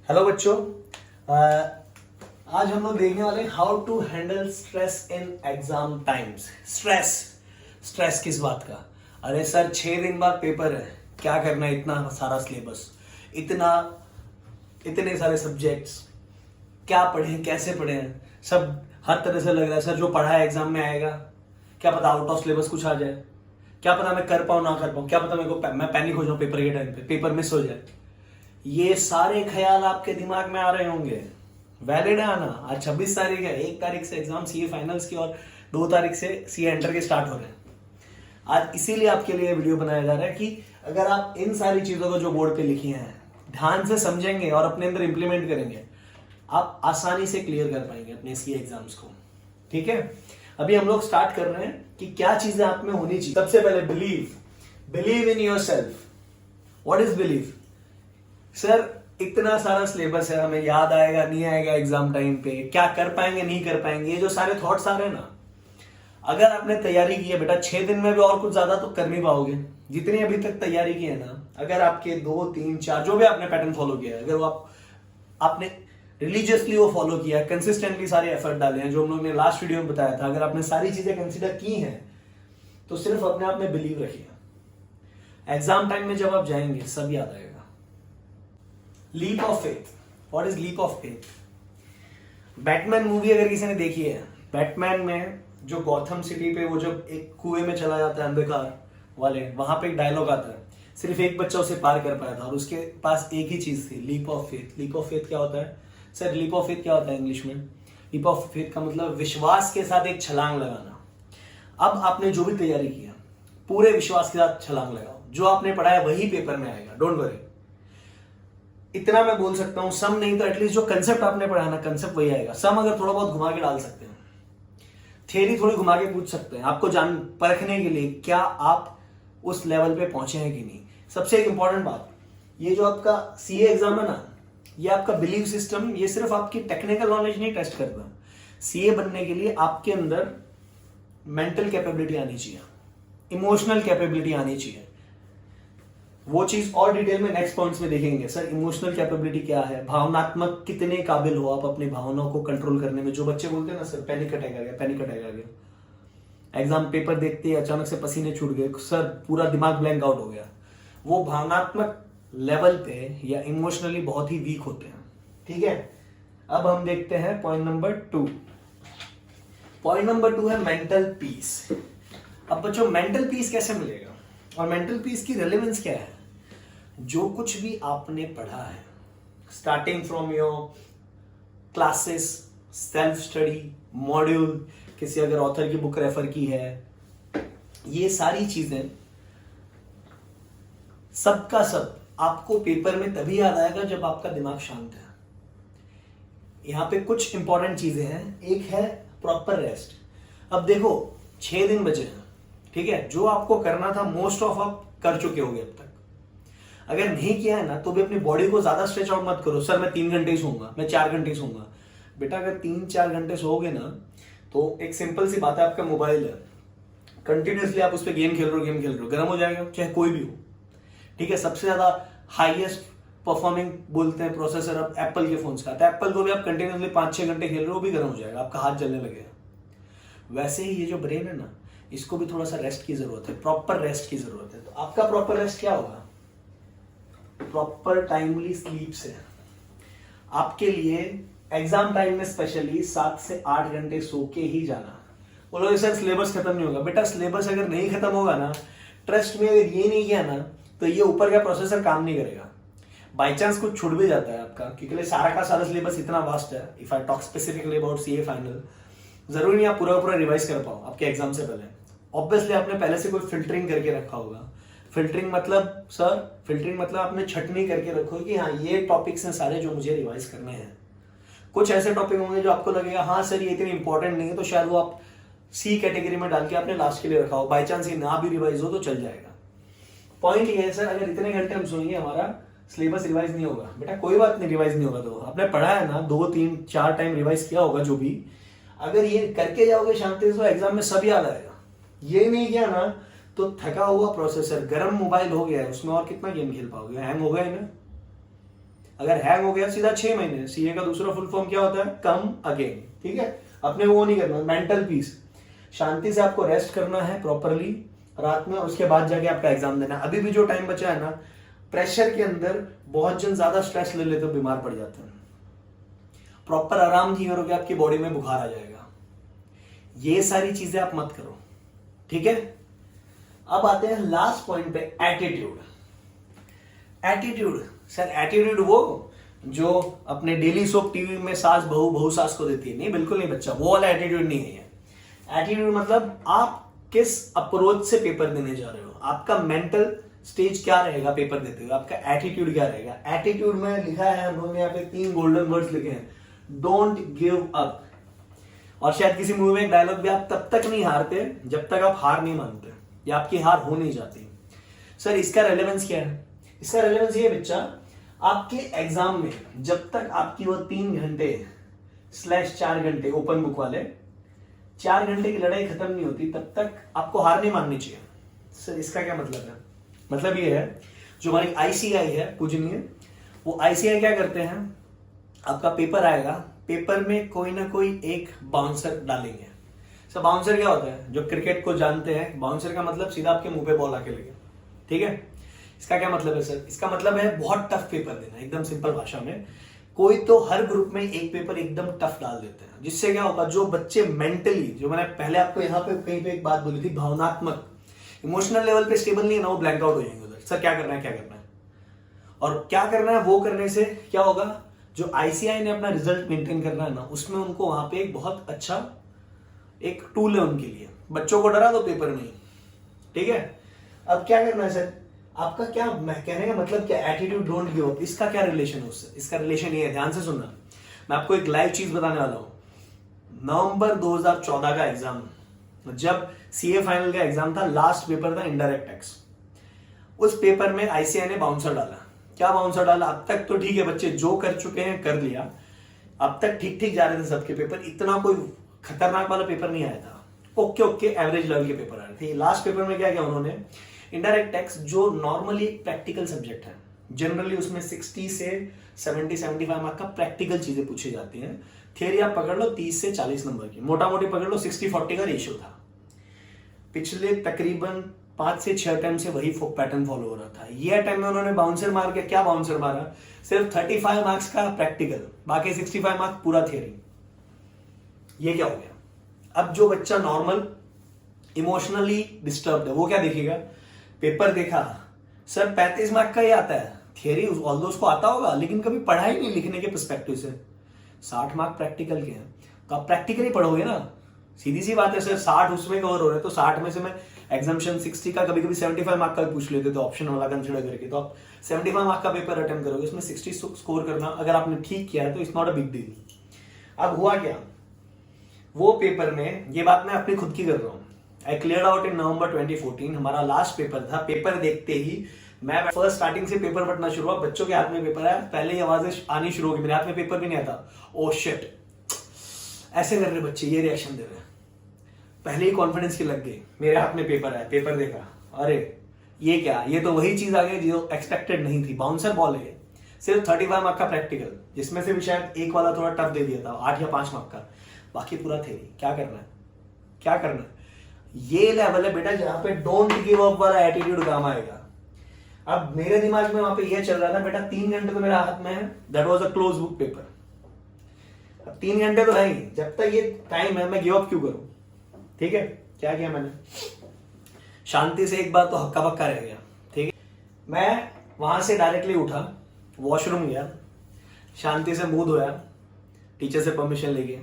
Hello बच्चों। आज हम लोग देखने वाले हैं how to handle stress in exam times. Stress stress किस बात का? अरे सर 6 दिन बाद पेपर है, क्या करना है? इतना सारा सिलेबस, इतने सारे सब्जेक्ट्स, क्या पढ़ें, कैसे पढ़ें? सब हर तरह से लग रहा है सर जो पढ़ा है एग्जाम में आएगा, क्या पता आउट ऑफ सिलेबस कुछ आ जाए, क्या पता मैं कर पाऊँ ना कर पाऊँ, क्या पता मेरे को मैं पैनिक हो जाऊँ पेपर के टाइम पे, पेपर मिस हो जाए। ये सारे ख्याल आपके दिमाग में आ रहे होंगे। वैलिड है आना। आज 26 तारीख है, 1 तारीख से एग्जाम सीए फाइनल्स की और 2 तारीख से सीए एंटर के स्टार्ट हो रहे हैं। आज इसीलिए आपके लिए वीडियो बनाया जा रहा है कि अगर आप इन सारी चीजों को जो बोर्ड पे लिखी हैं ध्यान से समझेंगे और अपने अंदर इंप्लीमेंट करेंगे, आप आसानी से क्लियर कर पाएंगे अपने सीए एग्जाम्स को। ठीक है, अभी हम लोग स्टार्ट कर रहे हैं कि क्या चीजें आप में होनी चाहिए। सबसे पहले believe in your self. What is believe? Sir इतना सारा सिलेबस है, हमें याद आएगा नहीं आएगा एग्जाम टाइम पे, क्या कर पाएंगे नहीं कर पाएंगे, ये जो सारे थॉट्स आ रहे हैं ना, अगर आपने तैयारी की है बेटा 6 दिन में भी और कुछ ज्यादा तो कर नहीं पाओगे। जितनी अभी तक तैयारी की है ना, अगर आपके 2 3 4 जो भी आपने पैटर्न फॉलो किया है, अगर वो आपने रिलीजियसली वो फॉलो किया, कंसिस्टेंटली सारे एफर्ट डाले हैं जो हम लोग ने लास्ट वीडियो में बताया था, अगर आपने सारी चीजें कंसिडर की हैं तो सिर्फ अपने आप में बिलीव रखिए। एग्जाम टाइम में जब आप जाएंगे सब याद आएगा। Leap of faith. What is leap of faith? Batman movie अगर किसी ने देखी है, बैटमैन में जो गॉथम सिटी पे वो जब एक कुएं में चला जाता है अंधकार वाले, वहां पे एक डायलॉग आता है, सिर्फ एक बच्चा उसे पार कर पाया था और उसके पास एक ही चीज थी, leap of faith. Leap of faith क्या होता है सर? लीप ऑफ फेथ क्या होता है इंग्लिश में? लीप ऑफ फेथ का मतलब विश्वास के साथ एक छलांग लगाना। अब आपने जो भी तैयारी किया पूरे विश्वास के साथ छलांग लगाओ, जो आपने पढ़ा है वही पेपर में आएगा, डोंट वरी। इतना मैं बोल सकता हूं, सम नहीं तो एटलीस्ट जो कंसेप्ट आपने पढ़ा ना, कंसेप्ट वही आएगा। सम अगर थोड़ा बहुत घुमा के डाल सकते हैं, थियरी थोड़ी घुमा के पूछ सकते हैं, आपको जान परखने के लिए क्या आप उस लेवल पे पहुंचे हैं कि नहीं। सबसे एक इंपॉर्टेंट बात, ये जो आपका सीए एग्जाम है ना, ये आपका बिलीव सिस्टम, ये सिर्फ आपकी टेक्निकल नॉलेज नहीं टेस्ट करता। सीए बनने के लिए आपके अंदर मेंटल कैपेबिलिटी आनी चाहिए, इमोशनल कैपेबिलिटी आनी चाहिए। वो चीज और डिटेल में नेक्स्ट पॉइंट्स में देखेंगे। सर इमोशनल कैपेबिलिटी क्या है, भावनात्मक कितने काबिल हो आप अपनी भावनाओं को कंट्रोल करने में। जो बच्चे बोलते हैं ना सर पैनिक अटैक आ गया, पैनिक अटैक आ गया, एग्जाम पेपर देखते ही अचानक से पसीने छूट गए, सर पूरा दिमाग ब्लैंक आउट हो गया, वो भावनात्मक लेवल पे या इमोशनली बहुत ही वीक होते हैं। ठीक है, अब हम देखते हैं पॉइंट नंबर 2। पॉइंट नंबर 2 है मेंटल पीस। अब बच्चों मेंटल पीस कैसे मिलेगा और मेंटल पीस की रेलेवेंस क्या है? जो कुछ भी आपने पढ़ा है, starting from your classes, self study, module, किसी अगर ऑथर की बुक रेफर की है, ये सारी चीजें सबका सब आपको पेपर में तभी याद आएगा जब आपका दिमाग शांत है। यहां पे कुछ इंपॉर्टेंट चीजें हैं। एक है प्रॉपर रेस्ट। अब देखो 6 दिन बचे हैं, ठीक है, जो आपको करना था मोस्ट ऑफ आप कर चुके होगे अब तक। अगर नहीं किया है ना तो भी अपनी बॉडी को ज्यादा स्ट्रेच आउट मत करो। सर मैं 3 घंटे ही सोऊंगा, मैं 4 घंटे ही सोऊंगा। बेटा अगर 3-4 घंटे सोओगे ना तो एक सिंपल सी बात है, आपका मोबाइल है, कंटिन्यूसली आप उस पर गेम खेल रहे हो, गर्म हो जाएगा, चाहे कोई भी हो। ठीक है, सबसे ज्यादा हाईएस्ट परफॉर्मिंग बोलते हैं प्रोसेसर अब एप्पल के फोन्स का, तो एप्पल को भी आप कंटिन्यूसली 5-6 घंटे खेल रहे हो भी गर्म हो जाएगा, आपका हाथ जलने लगेगा। वैसे ही ये जो ब्रेन है ना, इसको भी थोड़ा सा रेस्ट की जरूरत है, प्रॉपर रेस्ट की जरूरत है। तो आपका प्रॉपर रेस्ट क्या होगा? प्रॉपर टाइमली स्लीप से। आपके लिए एग्जाम टाइम में स्पेशली 7 से 8 घंटे सो के ही जाना। बोलोगे सर सिलेबस खत्म नहीं होगा। बेटा सिलेबस अगर नहीं खत्म होगा ना, ट्रस्ट में अगर ये नहीं किया ना तो ये ऊपर का प्रोसेसर काम नहीं करेगा। बाई चांस कुछ छूट भी जाता है आपका, क्योंकि सारा का सारा सिलेबस इतना वास्ट है। If I talk specifically about CA final, जरूरी नहीं आप पूरा रिवाइज कर पाओ आपके एग्जाम से पहले। ऑब्वियसली आपने पहले से कोई फिल्टरिंग करके रखा होगा। फिल्टरिंग मतलब आपने छटनी करके रखो कि हाँ ये टॉपिक्स हैं सारे जो मुझे रिवाइज करने हैं। कुछ ऐसे टॉपिक होंगे जो आपको लगेगा हाँ सर ये इतने इंपॉर्टेंट नहीं है, तो शायद वो आप सी कैटेगरी में डाल के आपने लास्ट के लिए रखा हो, बाई चांस ये ना भी रिवाइज हो तो चल जाएगा। पॉइंट ये है सर, अगर इतने घंटे हम सोएंगे हमारा सिलेबस रिवाइज नहीं होगा। बेटा कोई बात नहीं, रिवाइज नहीं होगा तो आपने पढ़ा है ना, 2-3-4 टाइम रिवाइज किया होगा जो भी, अगर ये करके जाओगे शांति से तो एग्जाम में सब याद आएगा। ये नहीं किया ना तो थका हुआ प्रोसेसर, गर्म मोबाइल हो गया है, उसमें और कितना गेम खेल पाओगे, हैंग हो गए ना। अगर हैंग हो गया सीधा 6 महीने। सीए का दूसरा फुल फॉर्म क्या होता है? Come again. ठीक है, अपने वो नहीं करना। मेंटल पीस, शांति से आपको रेस्ट करना है प्रॉपरली रात में, उसके बाद जाके आपका एग्जाम देना है। अभी भी जो टाइम बचा है ना, प्रेशर के अंदर बहुत जन ज्यादा स्ट्रेस ले लेते, बीमार पड़ जाते हैं। प्रॉपर आराम नहीं करोगे, आपकी बॉडी में बुखार आ जाएगा। ये सारी चीजें आप मत करो, ठीक है। अब आते हैं लास्ट पॉइंट पे, एटीट्यूड। एटीट्यूड सर, एटीट्यूड वो जो अपने डेली सोप टीवी में सास बहू बहू सास को देती है, नहीं बिल्कुल नहीं बच्चा, वो वाला एटीट्यूड नहीं है। एटीट्यूड मतलब आप किस अप्रोच से पेपर देने जा रहे हो, आपका मेंटल स्टेज क्या रहेगा पेपर देते हुए, आपका एटीट्यूड क्या रहेगा। एटीट्यूड में लिखा है, हम लोगों ने यहाँ पे 3 गोल्डन वर्ड्स लिखे हैं, डोंट गिव अप। और शायद किसी मूवी में एक डायलॉग भी, आप तब तक नहीं हारते जब तक आप हार नहीं मानते, या आपकी हार हो नहीं जाती। सर इसका रेलेवेंस क्या है? इसका रेलेवेंस ये बच्चा, आपके एग्जाम में जब तक आपकी वो 3 घंटे/4 घंटे ओपन बुक वाले 4 घंटे की लड़ाई खत्म नहीं होती, तब तक आपको हार नहीं माननी चाहिए। सर इसका क्या मतलब है? मतलब ये है, जो हमारी आईसीआई है पूजनीय, वो आईसीआई क्या करते हैं, आपका पेपर आएगा, पेपर में कोई ना कोई एक बाउंसर डालेंगे। सर बाउंसर क्या होता है? जो क्रिकेट को जानते हैं, बाउंसर का मतलब सीधा आपके मुंह पे बॉल आके लगे, ठीक है। इसका क्या मतलब है सर? इसका मतलब है बहुत टफ पेपर देना, एकदम सिंपल भाषा में। कोई तो हर ग्रुप में एक पेपर एकदम टफ डाल देते हैं, जिससे क्या होगा, जो बच्चे मेंटली, जो मैंने पहले आपको यहाँ पे कहीं पे एक बात बोली थी, भावनात्मक इमोशनल लेवल पे स्टेबल नहीं है ना, वो ब्लैंक आउट हो जाएंगे उधर। सर क्या करना है, क्या करना है और क्या करना है, वो करने से क्या होगा, जो आईसीआई ने अपना रिजल्ट मेंटेन करना है ना, उसमें उनको वहां पे एक बहुत अच्छा एक टूल है उनके लिए। बच्चों को डरा दो पेपर में ही, ठीक है। अब क्या करना है सर, आपका क्या, मैं कहने का मतलब क्या, एटीट्यूड डोंट गिव अप, इसका क्या रिलेशन है उससे? इसका रिलेशन ये है, ध्यान से सुनना, मैं आपको एक लाइव चीज बताने वाला हूं। नवंबर 2014 का एग्जाम, जब सीए फाइनल का एग्जाम था, लास्ट पेपर था इनडायरेक्ट टैक्स, उस पेपर में आईसीआई ने बाउंसर डाला। क्या बाउंसर डाला? अब तक तो ठीक है, बच्चे जो कर चुके हैं कर लिया, अब तक ठीक ठीक जा रहे थे सबके पेपर, इतना कोई खतरनाक वाला पेपर नहीं आया था, ओके ओके एवरेज लेवल के पेपर आ रहे थे। लास्ट पेपर में क्या किया उन्होंने, इनडायरेक्ट टैक्स जो नॉर्मली प्रैक्टिकल सब्जेक्ट है, जनरली उसमें 60 से 70-75 मार्क का प्रैक्टिकल चीजें पूछी जाती हैं। थियरी आप पकड़ लो 30 से 40 नंबर की, मोटा मोटी पकड़ लो 60-40 का रेशियो था। पिछले तकरीबन 5 से 6 टाइम से वही पैटर्न फॉलो हो रहा था। ये टाइम में उन्होंने बाउंसर मार के, क्या बाउंसर मारा, सिर्फ 35 मार्क्स का प्रैक्टिकल, बाकी 65 मार्क्स पूरा थियरी। ये क्या हो गया? अब जो बच्चा नॉर्मल इमोशनली डिस्टर्ब्ड है, वो क्या देखेगा, पेपर देखा सर 35 मार्क का ही आता है, थियरी ऑल्दो उसको आता होगा, लेकिन कभी पढ़ा ही नहीं लिखने के पर्सपेक्टिव से। 60 मार्क प्रैक्टिकल के हैं, तो आप प्रैक्टिकली पढ़ोगे ना, सीधी सी बात है सर। 60 उसमें कवर हो रहे हैं, तो 60 में से मैं एग्जामिशन 60 का, कभी कभी 75 मार्क का भी पूछ लेते, तो ऑप्शन वाला कंसिडर करके, तो आप 75 मार्क का पेपर अटेम्प्ट करोगे, उसमें 60 स्कोर करना अगर आपने ठीक किया है तो it's not a big deal. अब हुआ क्या, वो पेपर में, ये बात मैं अपनी खुद की कर रहा हूँ, आई क्लियर आउट इन नवंबर 2014, हमारा लास्ट पेपर था। पेपर देखते ही मैं फर्स्ट स्टार्टिंग से पेपर पढ़ना शुरू हुआ, बच्चों के हाथ में पेपर है, पहले ही आवाजें आनी शुरू हो गई, मेरे हाथ में पेपर भी नहीं आता, ओ शिट, ऐसे कर रहे बच्चे, ये रिएक्शन दे रहे, पहले ही कॉन्फिडेंस की लग गई, मेरे हाथ में पेपर है, पेपर देखा, अरे ये क्या, ये तो वही चीज आ गई जो एक्सपेक्टेड नहीं थी। बाउंसर बॉल है, सिर्फ 35 मार्क का प्रैक्टिकल, जिसमें से भी शायद एक वाला थोड़ा टफ दे दिया था, 8 या 5 मार्क का, बाकी पूरा थ्योरी। क्या करना है, क्या करना है, ये लेवल है बेटा जहां पे डोंट गिव अप वाला एटीट्यूड काम आएगा। अब मेरे दिमाग में वहां पे ये चल रहा था, बेटा 3 घंटे तो मेरे हाथ में है, that was a close book paper, अब 3 घंटे तो है ही, जब तक ये टाइम है मैं गिव अप क्यों करूं, ठीक है। क्या किया मैंने, शांति से एक बार तो हक्का बक्का रह गया, ठीक है। मैं वहां से डायरेक्टली उठा, वॉशरूम गया, शांति से मुंह धोया, टीचर से परमिशन लेके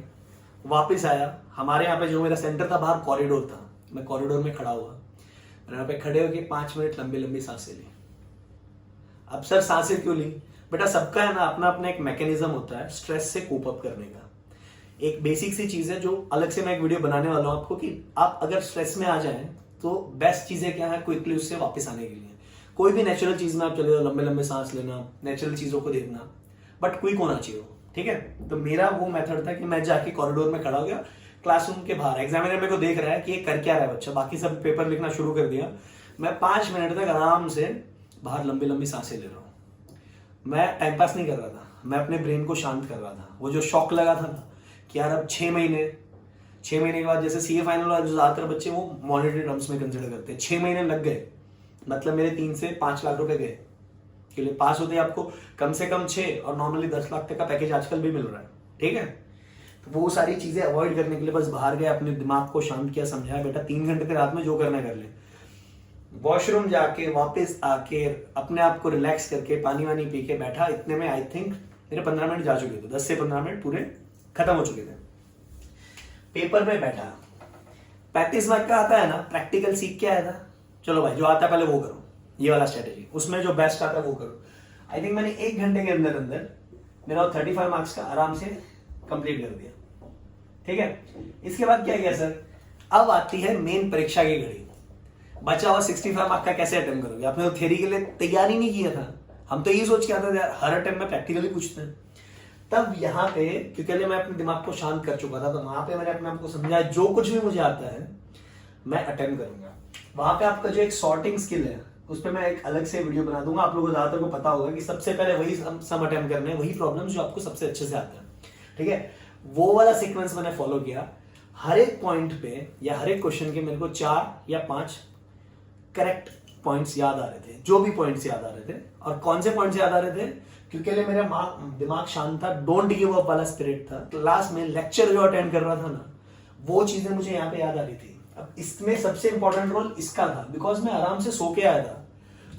वापस आया। हमारे यहाँ पे जो मेरा सेंटर था, बाहर कॉरिडोर था, मैं कॉरिडोर में खड़ा हुआ, मैंने यहाँ पे खड़े होके 5 मिनट लंबी लंबी सांसें ली। अब सर सांसें क्यों ली, बेटा सबका है ना अपना अपना एक मैकेनिज्म होता है स्ट्रेस से कोप अप करने का। एक बेसिक सी चीज है जो अलग से मैं एक वीडियो बनाने वाला हूं आपको, कि आप अगर स्ट्रेस में आ जाएं तो बेस्ट चीजें क्या है क्विकली उससे वापस आने के लिए। कोई भी नेचुरल चीज में आप चले जाओ, लंबे लंबे सांस लेना, नेचुरल चीजों को देखना, बट क्विक होना चाहिए, ठीक है। तो मेरा वो मेथड था कि मैं जाके कॉरिडोर में खड़ा हो गया, क्लासरूम के बाहर, एग्जामिनर मेरे को देख रहा है कि ये कर क्या रहा है बच्चा, बाकी सब पेपर लिखना शुरू कर दिया, मैं 5 मिनट तक आराम से बाहर लंबी लंबी सांसें ले रहा हूँ। मैं टाइम पास नहीं कर रहा था, मैं अपने ब्रेन को शांत कर रहा था। वो जो शॉक लगा था ना कि यार अब 6 महीने के बाद, जैसे सीए फाइनल वाले जो ज्यादातर बच्चे वो मॉनेटरी टर्म्स में कंसिडर करते हैं, 6 महीने लग गए, मतलब मेरे 3 से 5 लाख रुपए गए के लिए। पास होते आपको कम से कम 6 और नॉर्मली 10 लाख तक का पैकेज आजकल भी मिल रहा है, ठीक है। तो वो सारी चीजें अवॉइड करने के लिए बस बाहर गए, अपने दिमाग को शांत किया, समझाया बेटा 3 घंटे के रात में जो करना कर ले, वॉशरूम जाके वापस आके अपने आप को रिलैक्स करके पानी वानी पी के बैठा। इतने में आई थिंक मेरे 15 मिनट जा चुके थे, 10 से 15 मिनट पूरे खत्म हो चुके थे। पेपर में बैठा, 35 मार्क का आता है ना, प्रैक्टिकल सीख के आया था, चलो भाई जो आता है पहले वो करो, ये वाला स्ट्रेटेजी, उसमें जो बेस्ट आता है वो करो। आई थिंक मैंने 1 घंटे के अंदर अंदर मेरा 35 मार्क्स का आराम से कंप्लीट कर दिया, ठीक है। इसके बाद क्या किया सर, अब आती है मेन परीक्षा की घड़ी। बचा हुआ 65 मार्क का कैसे अटेम्प्ट करोगे, आपने तो थ्योरी के लिए तैयारी नहीं किया था। हम तो ये सोच के आते थे यार हर अटेम्प्ट में प्रैक्टिकली पूछते हैं। तब यहाँ पे क्योंकि मैं अपने दिमाग को शांत कर चुका था, तो वहां पे मैंने अपने आप को समझाया जो कुछ भी मुझे आता है मैं अटेम्प्ट करूंगा। वहां पे आपका जो एक सॉर्टिंग स्किल है उस पर मैं एक अलग से वीडियो बना दूंगा। आप लोगों को ज्यादातर को पता होगा कि सबसे पहले वही सम अटेम्प्ट करने हैं, वही प्रॉब्लम्स जो आपको सबसे अच्छे से आते हैं, ठीक है। वो वाला सीक्वेंस मैंने फॉलो किया। हर एक पॉइंट पे या हर एक क्वेश्चन के मेरे को 4 या 5 करेक्ट पॉइंट्स याद आ रहे थे, जो भी पॉइंट्स याद आ रहे थे। और कौन से पॉइंट्स याद आ रहे थे, क्योंकि मेरा दिमाग शांत था, डोंट गिव अप वाला स्पिरिट था। क्लास में लेक्चर जो अटेंड कर रहा था ना, वो चीजें मुझे यहाँ पे याद आ रही थी। अब इसमें सबसे इंपॉर्टेंट रोल इसका था, बिकॉज मैं आराम से सो के आया था,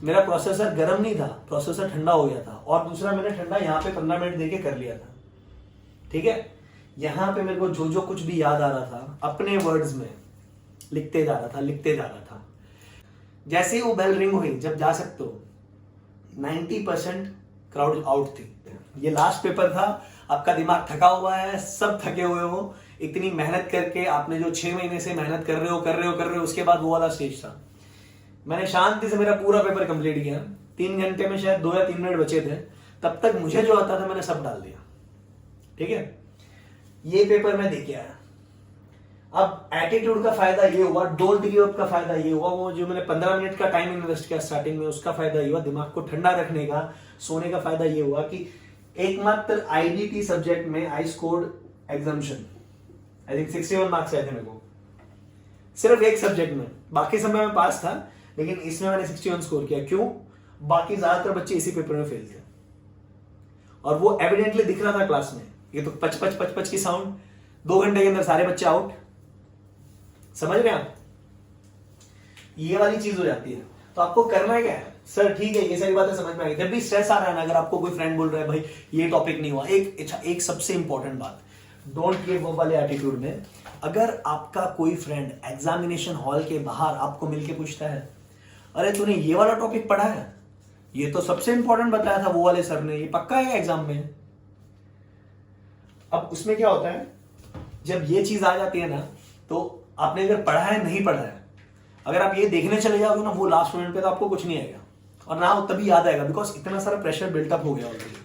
मेरा प्रोसेसर गर्म नहीं था, प्रोसेसर ठंडा हो गया था। और दूसरा मैंने ठंडा यहाँ पे 15 मिनट देके कर लिया था, ठीक है। यहाँ पे मेरे को जो जो कुछ भी याद आ रहा था अपने वर्ड्स में लिखते जा रहा था। जैसे ही वो बेल रिंग हुई, जब जा सकते हो, 90% क्राउड आउट थी। ये लास्ट पेपर था, आपका दिमाग थका हुआ है, सब थके हुए हो, इतनी मेहनत करके आपने जो 6 महीने से मेहनत कर रहे हो, उसके बाद वो वाला स्टेज था। मैंने शांति से मेरा पूरा पेपर कंप्लीट किया, 3 घंटे में शायद 2 या 3 मिनट बचे थे। तब तक मुझे जो आता था मैंने सब डाल दिया, ठीक है। ये पेपर मैं देके आया। अब एटीट्यूड का फायदा ये हुआ, डोंट गिव अप का फायदा ये हुआ, वो जो मैंने 15 मिनट का टाइम इन्वेस्ट किया स्टार्टिंग में, उसका फायदा ये हुआ, दिमाग को ठंडा रखने का, सोने का फायदा ये हुआ कि एकमात्र आईडीटी सब्जेक्ट में I scored exemption, I think 61 marks आए थे मेरे को, सिर्फ एक सब्जेक्ट में। बाकी सब में पास था, लेकिन इसमें मैंने 61 स्कोर किया। क्यों? बाकी ज्यादातर बच्चे इसी पेपर में फेल थे, और वो एविडेंटली दिख रहा था क्लास में। ये तो पच पच पच पच की साउंड, 2 घंटे के अंदर सारे बच्चे आउट। समझ रहे हैं आप? ये वाली चीज हो जाती है। तो आपको करना क्या है, सर ठीक है ये सारी बातें समझ में आई। जब भी स्ट्रेस आ रहा है ना, अगर आपको कोई फ्रेंड बोल रहा है भाई ये टॉपिक नहीं हुआ, एक सबसे इंपॉर्टेंट बात, डोंट गिव अप वाले एटीट्यूड में, अगर आपका कोई फ्रेंड एग्जामिनेशन हॉल के बाहर आपको मिलके पूछता है, अरे तूने ये वाला टॉपिक पढ़ा है, ये तो सबसे इंपॉर्टेंट बताया था वो वाले सर ने, ये पक्का है एग्जाम में। अब उसमें क्या होता है, जब ये चीज आ जाती है ना, तो आपने अगर पढ़ा है नहीं पढ़ा है, अगर आप ये देखने चले जाओगे ना वो लास्ट मिनट पे, तो आपको कुछ नहीं आएगा, और ना तभी याद आएगा, बिकॉज इतना सारा प्रेशर बिल्टअप हो गया ऑलरेडी।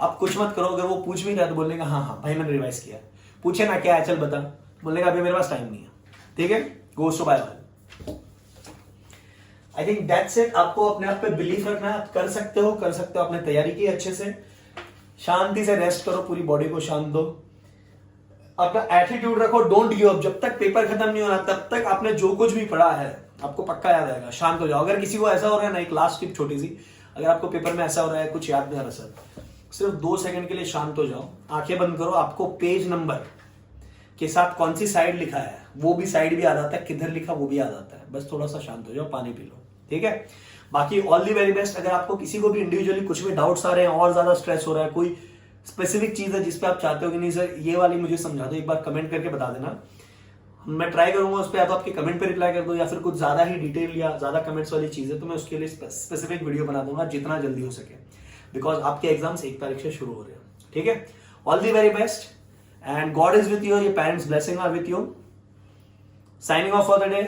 आप कुछ मत करो, अगर वो पूछ भी रहा तो बोलने का हाँ भाई मैंने रिवाइज किया, पूछे ना क्या है चल बता, बोलने का अभी मेरे पास टाइम नहीं है, ठीक है, goes to bye bye. I think that's it. आपको अपने आप पे बिलीव रखना है, आप कर सकते हो आपने तैयारी की अच्छे से, शांति से रेस्ट करो, पूरी बॉडी को शांत दो, अपना एटीट्यूड रखो, डोंट गिव अप। जब तक पेपर खत्म नहीं होना तब तक आपने जो कुछ भी पढ़ा है आपको पक्का याद आएगा। शांत हो जाओ। अगर किसी को ऐसा हो रहा है ना, एक लास्ट टिप छोटी सी, अगर आपको पेपर में ऐसा हो रहा है कुछ याद नहीं आ रहा सर, सिर्फ 2 सेकंड के लिए शांत हो जाओ, आंखें बंद करो, आपको पेज नंबर के साथ कौन सी साइड लिखा है वो भी साइड भी याद आता है, किधर लिखा वो भी याद आता है, बस थोड़ा सा शांत हो जाओ, पानी पी लो, ठीक है। बाकी ऑल दी वेरी बेस्ट। अगर आपको किसी को भी इंडिविजुअली कुछ भी डाउट्स आ रहे हैं और ज्यादा स्ट्रेस हो रहा है, कोई स्पेसिफिक चीज है जिसपे आप चाहते हो कि नहीं सर ये वाली मुझे समझा दो, एक बार कमेंट करके बता देना, मैं ट्राई करूंगा उस पर, या तो आपके कमेंट पे रिप्लाई कर दो, या फिर कुछ ज्यादा ही डिटेल या ज्यादा कमेंट्स वाली चीज है तो मैं उसके लिए स्पेसिफिक वीडियो बना दूंगा जितना जल्दी हो सके, बिकॉज आपके एग्जाम्स 1 तारीख से शुरू हो रहे हैं, ठीक है। All the very best and God is with you, your parents blessing are with you. Signing off for the day.